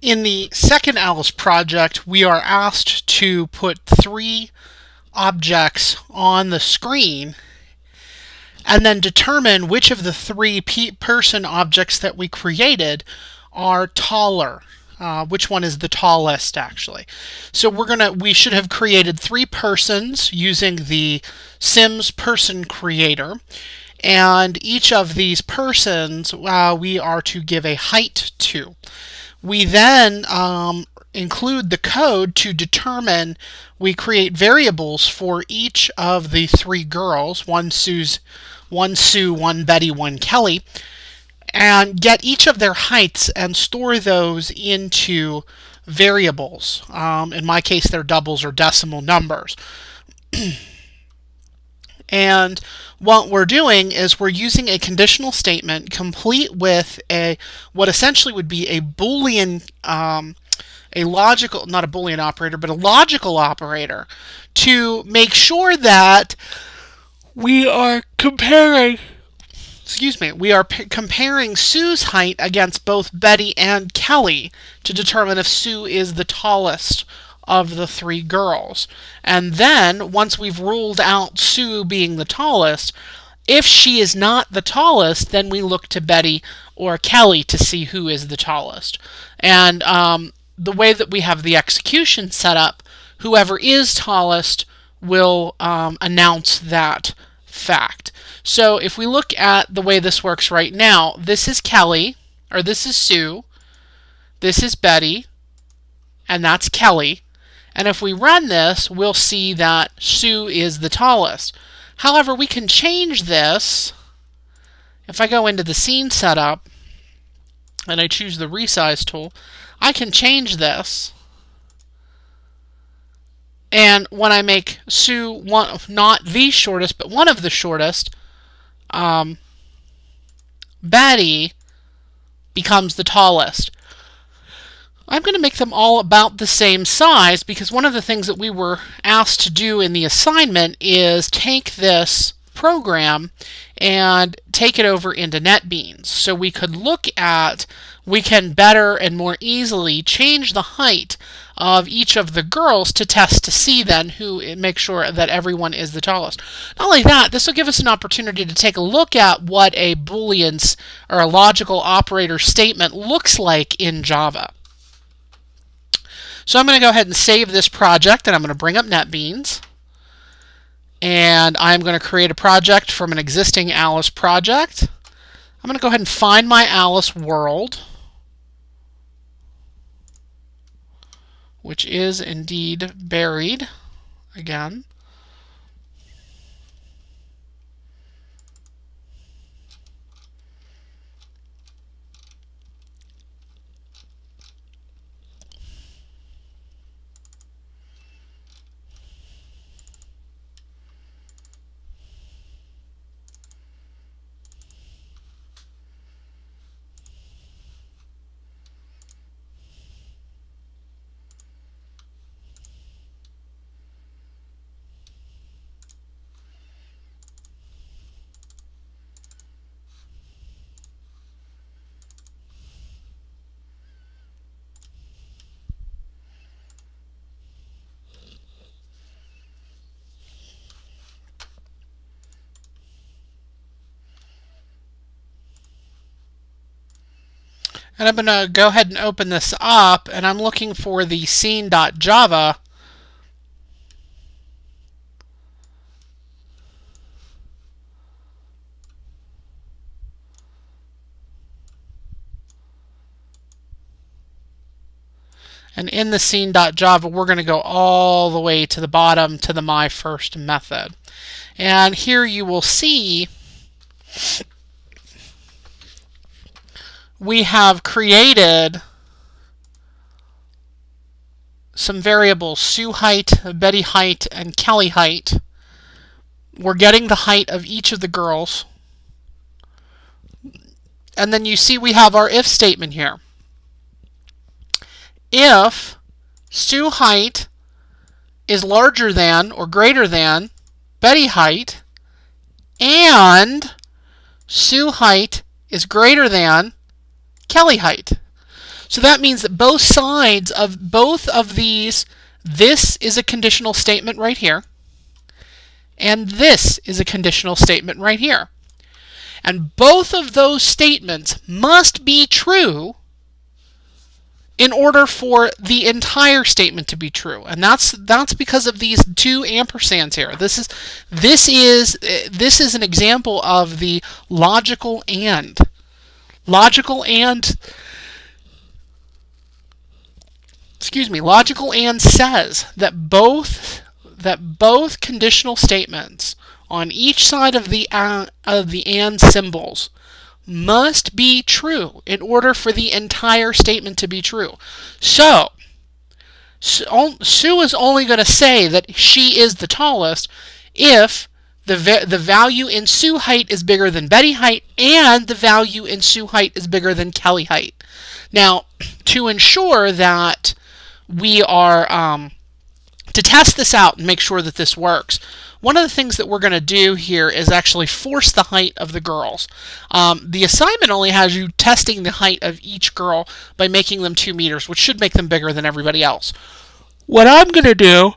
In the second Alice project, we are asked to put 3 objects on the screen and then determine which of the 3 person objects that we created are taller. Which one is the tallest, actually. So we should have created 3 persons using the Sims person creator, and each of these persons we are to give a height to. We then include the code to determine, we create variables for each of the 3 girls, one Sue, one Betty, one Kelly, and get each of their heights and store those into variables. In my case, they're doubles or decimal numbers. And what we're doing is we're using a conditional statement complete with what essentially would be a Boolean, a logical, not a Boolean operator, but a logical operator to make sure that we are comparing, comparing Sue's height against both Betty and Kelly to determine if Sue is the tallest of the 3 girls. And then, once we've ruled out Sue being the tallest, if she is not the tallest, then we look to Betty or Kelly to see who is the tallest. And the way that we have the execution set up, whoever is tallest will announce that fact. So if we look at the way this works right now, this is Kelly, or this is Sue, this is Betty, and that's Kelly. And if we run this, we'll see that Sue is the tallest. However, we can change this. If I go into the scene setup and I choose the resize tool, I can change this. And when I make Sue not the shortest, but one of the shortest, Betty becomes the tallest. I'm going to make them all about the same size because one of the things that we were asked to do in the assignment is take this program and take it over into NetBeans. So we could look at, we can better and more easily change the height of each of the girls to test to see then who, make sure that everyone is the tallest. Not only that, this will give us an opportunity to take a look at what a Boolean or a logical operator statement looks like in Java. So I'm going to go ahead and save this project, and I'm going to bring up NetBeans. And I'm going to create a project from an existing Alice project. I'm going to go ahead and find my Alice world, which is indeed buried again. And I'm going to go ahead and open this up, and I'm looking for the scene.java. And in the scene.java, we're going to go all the way to the bottom to the my first method. And here you will see we have created some variables, Sue height, Betty height, and Kelly height. We're getting the height of each of the girls. And then you see we have our if statement here. If Sue height is larger than or greater than Betty height, and Sue height is greater than Kelly height. So that means that both sides of both of these, this is a conditional statement right here, and this is a conditional statement right here. And both of those statements must be true in order for the entire statement to be true. And that's because of these two ampersands here. This is an example of the logical and. Logical and says that both conditional statements on each side of the and symbols must be true in order for the entire statement to be true. So Sue is only going to say that she is the tallest if the value in Sue height is bigger than Betty height, and the value in Sue height is bigger than Kelly height. Now, to ensure that we are to test this out and make sure that this works, one of the things that we're going to do here is actually force the height of the girls. The assignment only has you testing the height of each girl by making them 2 meters, which should make them bigger than everybody else. What I'm going to do,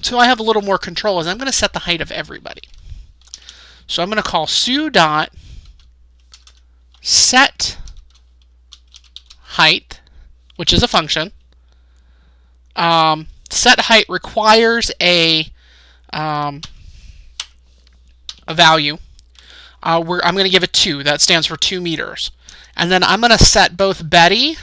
so I have a little more control, is I'm going to set the height of everybody. So I'm going to call Sue dot set height, which is a function. Set height requires a value. I'm going to give it 2. That stands for 2 meters. And then I'm going to set both Betty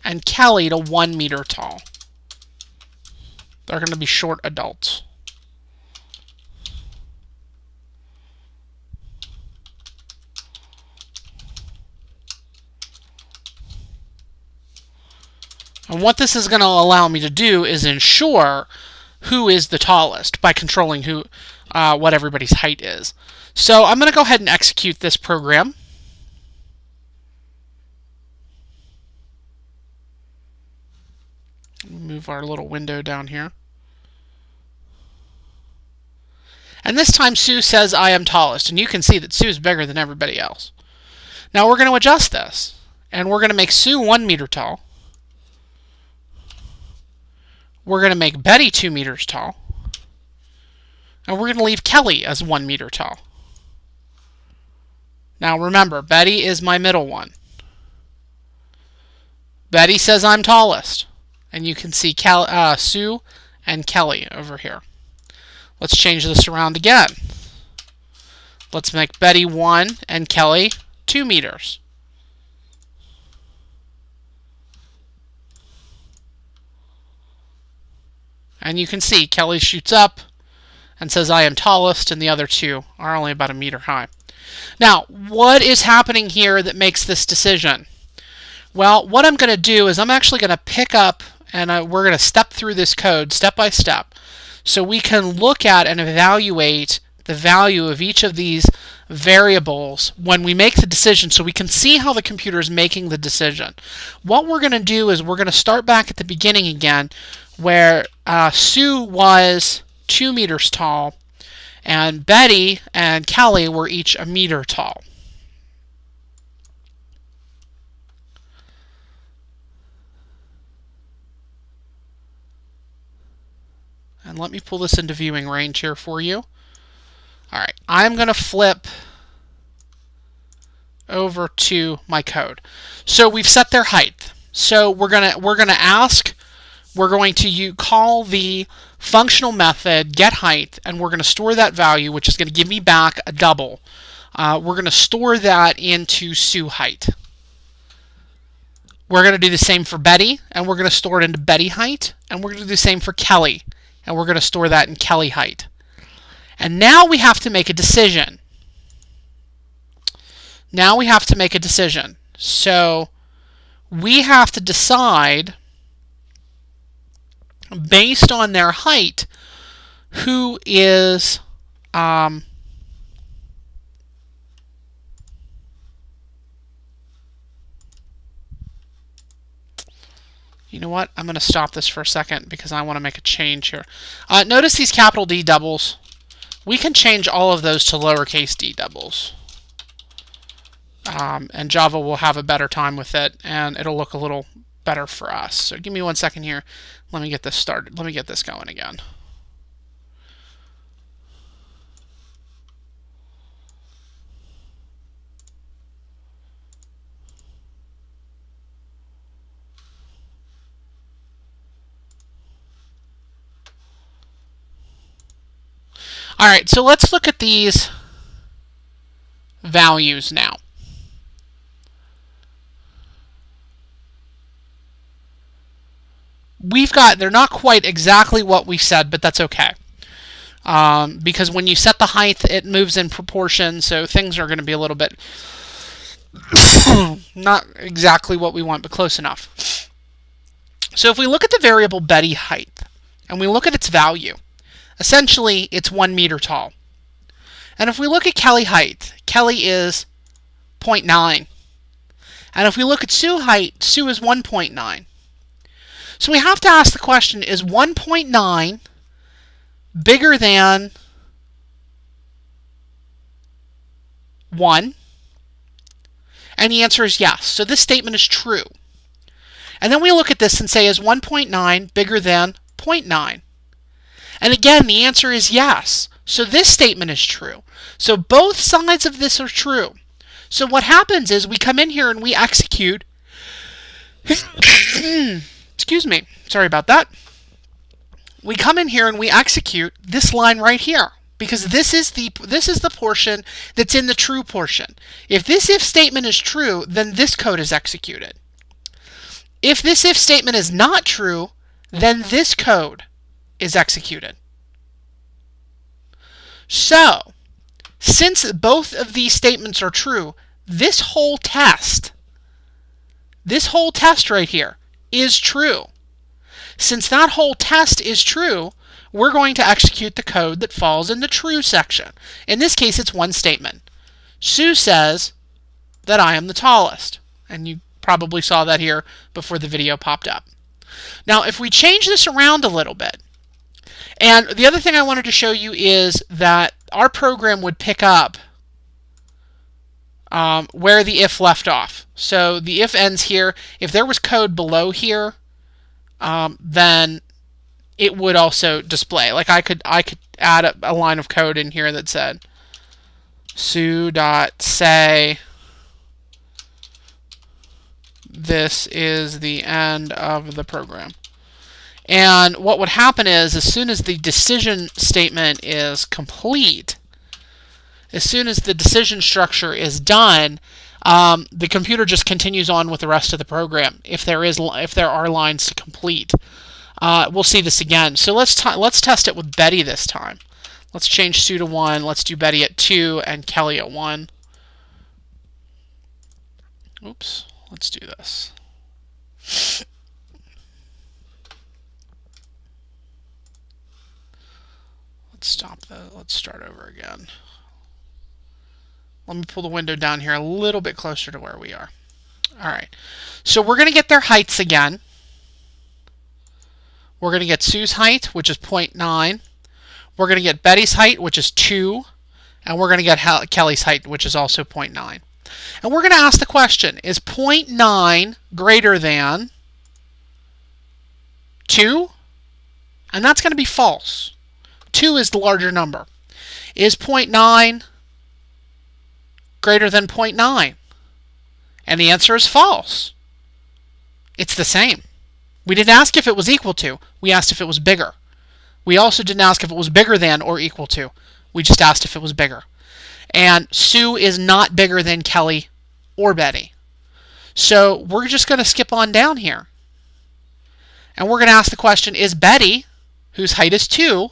and Kelly to 1 meter tall. They're going to be short adults. And what this is going to allow me to do is ensure who is the tallest by controlling what everybody's height is. So I'm going to go ahead and execute this program. Move our little window down here. And this time Sue says I am tallest, and you can see that Sue is bigger than everybody else. Now we're going to adjust this, and we're going to make Sue 1 meter tall. We're going to make Betty 2 meters tall. And we're going to leave Kelly as 1 meter tall. Now remember, Betty is my middle one. Betty says I'm tallest. And you can see Sue and Kelly over here. Let's change this around again. Let's make Betty 1 and Kelly 2 meters. And you can see Kelly shoots up and says I am tallest, and the other two are only about 1 meter high. Now, what is happening here that makes this decision? Well, what I'm going to do is I'm actually going to pick up, and we're going to step through this code step by step so we can look at and evaluate the value of each of these variables when we make the decision, so we can see how the computer is making the decision. What we're going to do is we're going to start back at the beginning again, where Sue was 2 meters tall and Betty and Kelly were each 1 meter tall. And let me pull this into viewing range here for you. Alright, I'm going to flip over to my code. So we've set their height. So we're going to call the functional method getHeight, and we're going to store that value, which is going to give me back a double. We're going to store that into Sue height. We're going to do the same for Betty, and we're going to store it into Betty height, and we're going to do the same for Kelly, and we're going to store that in Kelly height. And now we have to make a decision. Now we have to make a decision. So we have to decide, based on their height, who is you know what? I'm going to stop this for a second because I want to make a change here. Notice these capital D doubles. We can change all of those to lowercase d doubles. And Java will have a better time with it, and it'll look a little better for us. So give me 1 second here. Let me get this started. Let me get this going again. All right, so let's look at these values now. They're not quite exactly what we said, but that's okay. Because when you set the height, it moves in proportion, so things are going to be a little bit not exactly what we want, but close enough. So if we look at the variable Betty height, and we look at its value, essentially it's 1 meter tall. And if we look at Kelly height, Kelly is 0.9. And if we look at Sue height, Sue is 1.9. So we have to ask the question, is 1.9 bigger than 1? And the answer is yes. So this statement is true. And then we look at this and say, is 1.9 bigger than 0.9? And again, the answer is yes. So this statement is true. So both sides of this are true. So what happens is we come in here and we execute excuse me, sorry about that. We come in here and we execute this line right here, because this is the portion that's in the true portion. If this if statement is true, then this code is executed. If this if statement is not true, then this code is executed. So, since both of these statements are true, this whole test right here is true. Since that whole test is true, we're going to execute the code that falls in the true section. In this case, it's one statement. Sue says that I am the tallest. And you probably saw that here before the video popped up. Now, if we change this around a little bit, and the other thing I wanted to show you is that our program would pick up where the if left off. So the if ends here. If there was code below here, then it would also display. Like I could add a line of code in here that said Sue.say this is the end of the program. And what would happen is, as soon as the decision statement is complete, as soon as the decision structure is done, the computer just continues on with the rest of the program if there are lines to complete. We'll see this again. So let's test it with Betty this time. Let's change Sue to 1. Let's do Betty at 2 and Kelly at 1. Oops. Let's do this. Let's stop that. Let's start over again. Let me pull the window down here a little bit closer to where we are. All right. So we're going to get their heights again. We're going to get Sue's height, which is 0.9. We're going to get Betty's height, which is 2. And we're going to get Kelly's height, which is also 0.9. And we're going to ask the question, is 0.9 greater than 2? And that's going to be false. 2 is the larger number. Is 0.9 greater than 0.9? And the answer is false. It's the same. We didn't ask if it was equal to. We asked if it was bigger. We also didn't ask if it was bigger than or equal to. We just asked if it was bigger. And Sue is not bigger than Kelly or Betty. So we're just going to skip on down here. And we're going to ask the question, is Betty, whose height is 2,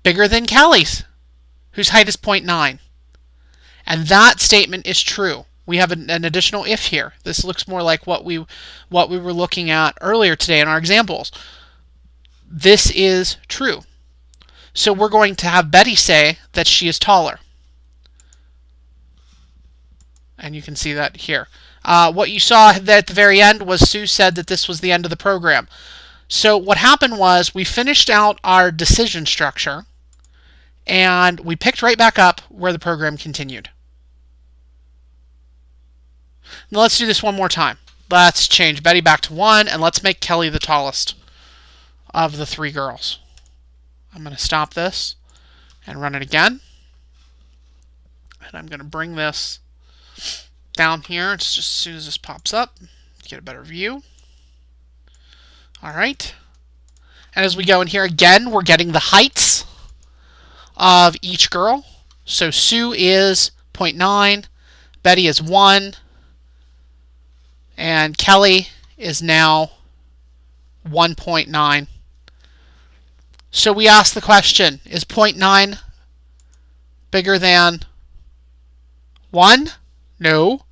bigger than Kelly's, whose height is 0.9? And that statement is true. We have an additional if here. This looks more like what we were looking at earlier today in our examples. This is true. So we're going to have Betty say that she is taller. And you can see that here. What you saw at the very end was Sue said that this was the end of the program. So what happened was we finished out our decision structure, and we picked right back up where the program continued. Now let's do this one more time. Let's change Betty back to 1, and let's make Kelly the tallest of the 3 girls. I'm going to stop this and run it again. And I'm going to bring this down here. It's just as soon as this pops up, get a better view. All right. And as we go in here again, we're getting the heights of each girl. So Sue is 0.9, Betty is 1, and Kelly is now 1.9. So we ask the question, is 0.9 bigger than 1? No.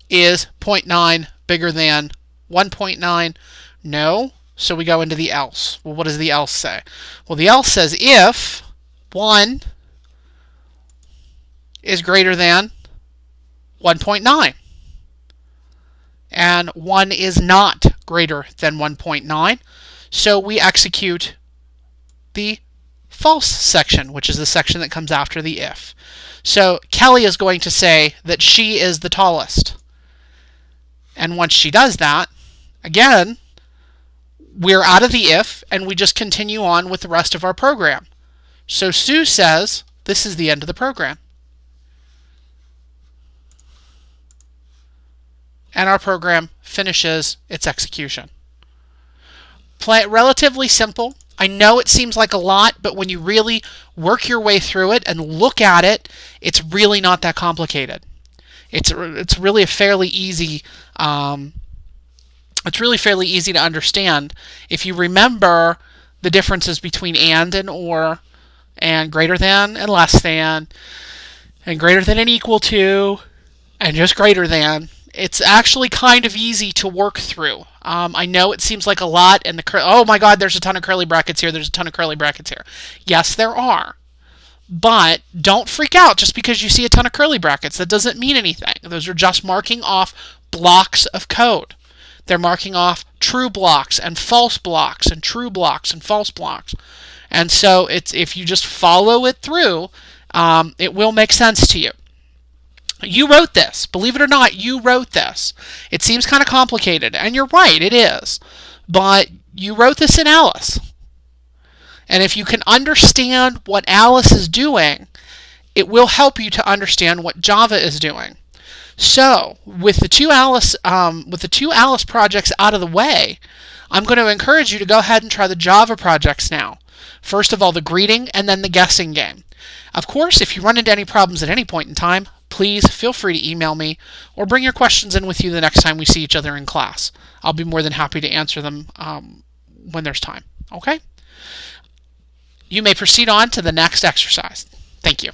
Is 0.9 bigger than 1.9? No. So we go into the else. Well, what does the else say? Well, the else says if 1 is greater than 1.9 and 1 is not greater than 1.9, so we execute the false section, which is the section that comes after the if. So Kelly is going to say that she is the tallest. And once she does that, again, we're out of the if, and we just continue on with the rest of our program. So Sue says this is the end of the program. And our program finishes its execution. Relatively simple. I know it seems like a lot, but when you really work your way through it and look at it, it's really not that complicated. It's really a fairly easy. It's really fairly easy to understand if you remember the differences between and or, and greater than and less than, and greater than and equal to, and just greater than. It's actually kind of easy to work through. I know it seems like a lot, and oh my God, there's a ton of curly brackets here, there's a ton of curly brackets here. Yes, there are. But don't freak out just because you see a ton of curly brackets. That doesn't mean anything. Those are just marking off blocks of code. They're marking off true blocks and false blocks and true blocks and false blocks. And so if you just follow it through, it will make sense to you. You wrote this. Believe it or not, you wrote this. It seems kind of complicated, and you're right, it is. But you wrote this in Alice. And if you can understand what Alice is doing, it will help you to understand what Java is doing. So, with the two Alice projects out of the way, I'm going to encourage you to go ahead and try the Java projects now. First of all, the greeting, and then the guessing game. Of course, if you run into any problems at any point in time, please feel free to email me or bring your questions in with you the next time we see each other in class. I'll be more than happy to answer them when there's time. Okay? You may proceed on to the next exercise. Thank you.